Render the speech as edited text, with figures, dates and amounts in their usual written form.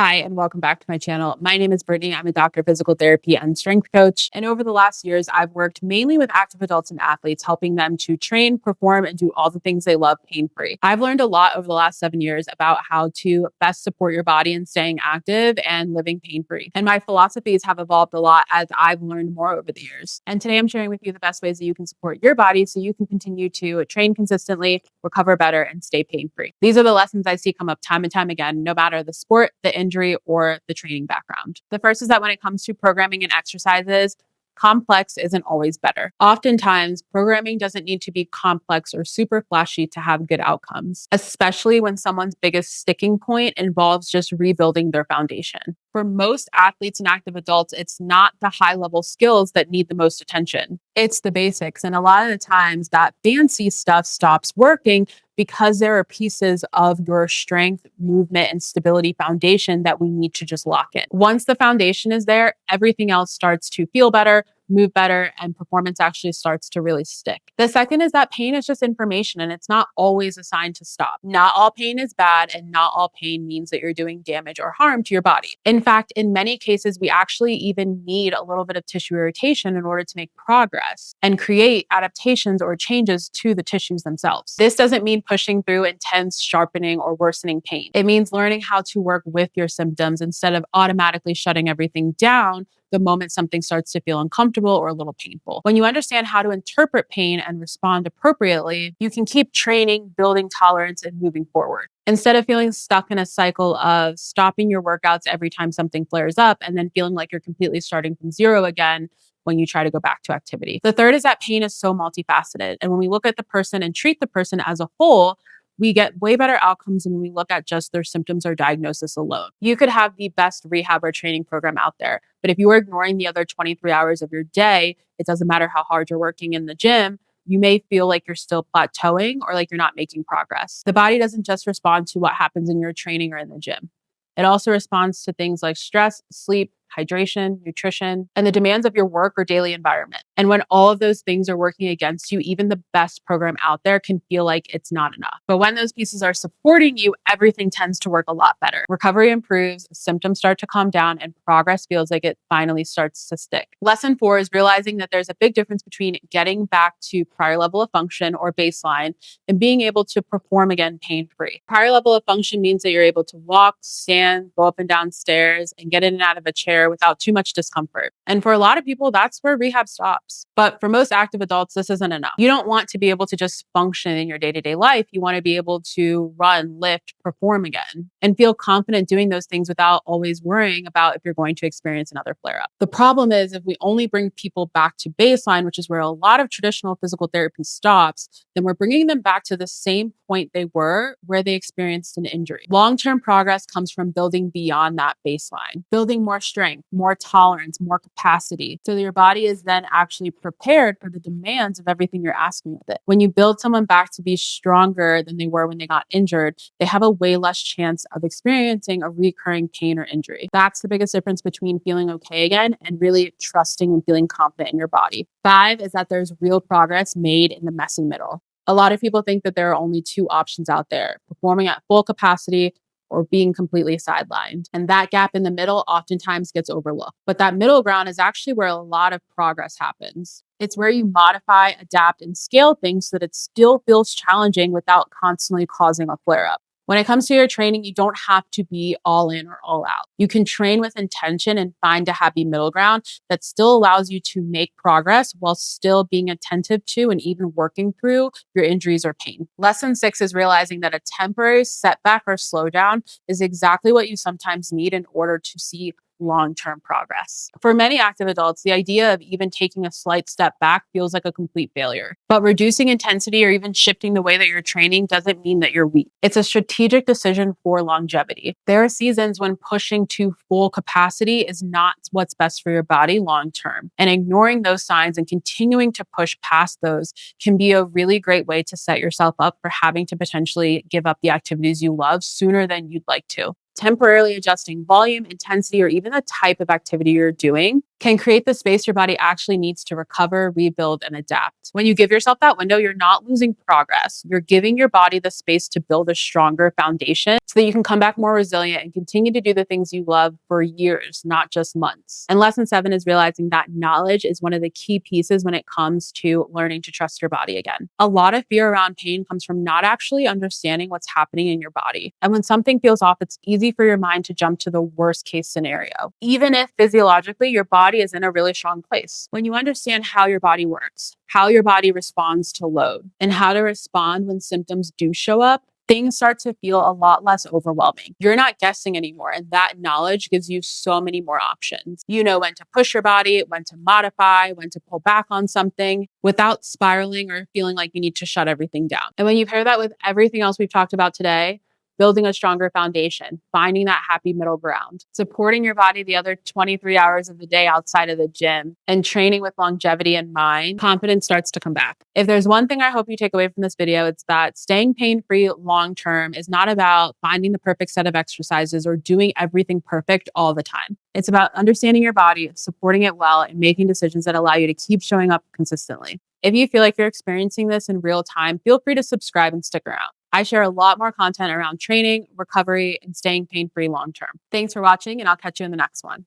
Hi, and welcome back to my channel. My name is Brittany. I'm a doctor of physical therapy and strength coach. And over the last years, I've worked mainly with active adults and athletes, helping them to train, perform, and do all the things they love pain-free. I've learned a lot over the last 7 years about how to best support your body in staying active and living pain-free. And my philosophies have evolved a lot as I've learned more over the years. And today I'm sharing with you the best ways that you can support your body so you can continue to train consistently, recover better, and stay pain-free. These are the lessons I see come up time and time again, no matter the sport, the injury, or the training background. The first is that when it comes to programming and exercises, complex isn't always better. Oftentimes, programming doesn't need to be complex or super flashy to have good outcomes, especially when someone's biggest sticking point involves just rebuilding their foundation. For most athletes and active adults, it's not the high-level skills that need the most attention. It's the basics. And a lot of the times that fancy stuff stops working because there are pieces of your strength, movement, and stability foundation that we need to just lock in. Once the foundation is there, everything else starts to feel better, move better, and performance actually starts to really stick. The second is that pain is just information and it's not always a sign to stop. Not all pain is bad and not all pain means that you're doing damage or harm to your body. In fact, in many cases, we actually even need a little bit of tissue irritation in order to make progress and create adaptations or changes to the tissues themselves. This doesn't mean pushing through intense, sharpening, or worsening pain. It means learning how to work with your symptoms instead of automatically shutting everything down the moment something starts to feel uncomfortable or a little painful. When you understand how to interpret pain and respond appropriately, you can keep training, building tolerance, and moving forward. Instead of feeling stuck in a cycle of stopping your workouts every time something flares up and then feeling like you're completely starting from zero again when you try to go back to activity. The third is that pain is so multifaceted. And when we look at the person and treat the person as a whole, we get way better outcomes than when we look at just their symptoms or diagnosis alone. You could have the best rehab or training program out there, but if you are ignoring the other 23 hours of your day, it doesn't matter how hard you're working in the gym, you may feel like you're still plateauing or like you're not making progress. The body doesn't just respond to what happens in your training or in the gym. It also responds to things like stress, sleep, hydration, nutrition, and the demands of your work or daily environment. And when all of those things are working against you, even the best program out there can feel like it's not enough. But when those pieces are supporting you, everything tends to work a lot better. Recovery improves, symptoms start to calm down, and progress feels like it finally starts to stick. Lesson 4 is realizing that there's a big difference between getting back to prior level of function or baseline and being able to perform again pain-free. Prior level of function means that you're able to walk, stand, go up and down stairs, and get in and out of a chair without too much discomfort. And for a lot of people, that's where rehab stops. But for most active adults, this isn't enough. You don't want to be able to just function in your day-to-day life. You want to be able to run, lift, perform again, and feel confident doing those things without always worrying about if you're going to experience another flare-up. The problem is if we only bring people back to baseline, which is where a lot of traditional physical therapy stops, then we're bringing them back to the same point they were where they experienced an injury. Long-term progress comes from building beyond that baseline, building more strength, more tolerance, more capacity, so that your body is then actually prepared for the demands of everything you're asking of it. When you build someone back to be stronger than they were when they got injured, they have a way less chance of experiencing a recurring pain or injury. That's the biggest difference between feeling okay again and really trusting and feeling confident in your body. 5 is that there's real progress made in the messy middle. A lot of people think that there are only 2 options out there: performing at full capacity or being completely sidelined. And that gap in the middle oftentimes gets overlooked. But that middle ground is actually where a lot of progress happens. It's where you modify, adapt, and scale things so that it still feels challenging without constantly causing a flare-up. When it comes to your training, you don't have to be all in or all out. You can train with intention and find a happy middle ground that still allows you to make progress while still being attentive to and even working through your injuries or pain. Lesson 6 is realizing that a temporary setback or slowdown is exactly what you sometimes need in order to see long-term progress. For many active adults, the idea of even taking a slight step back feels like a complete failure. But reducing intensity or even shifting the way that you're training doesn't mean that you're weak. It's a strategic decision for longevity. There are seasons when pushing to full capacity is not what's best for your body long-term. And ignoring those signs and continuing to push past those can be a really great way to set yourself up for having to potentially give up the activities you love sooner than you'd like to. Temporarily adjusting volume, intensity, or even the type of activity you're doing can create the space your body actually needs to recover, rebuild, and adapt. When you give yourself that window, you're not losing progress. You're giving your body the space to build a stronger foundation so that you can come back more resilient and continue to do the things you love for years, not just months. And lesson 7 is realizing that knowledge is one of the key pieces when it comes to learning to trust your body again. A lot of fear around pain comes from not actually understanding what's happening in your body. And when something feels off, it's easy for your mind to jump to the worst case scenario, even if physiologically your body is in a really strong place. When you understand how your body works, how your body responds to load, and how to respond when symptoms do show up, things start to feel a lot less overwhelming. You're not guessing anymore, and that knowledge gives you so many more options. You know when to push your body, when to modify, when to pull back on something without spiraling or feeling like you need to shut everything down. And when you pair that with everything else we've talked about today, building a stronger foundation, finding that happy middle ground, supporting your body the other 23 hours of the day outside of the gym, and training with longevity in mind, confidence starts to come back. If there's one thing I hope you take away from this video, it's that staying pain-free long-term is not about finding the perfect set of exercises or doing everything perfect all the time. It's about understanding your body, supporting it well, and making decisions that allow you to keep showing up consistently. If you feel like you're experiencing this in real time, feel free to subscribe and stick around. I share a lot more content around training, recovery, and staying pain-free long-term. Thanks for watching, and I'll catch you in the next one.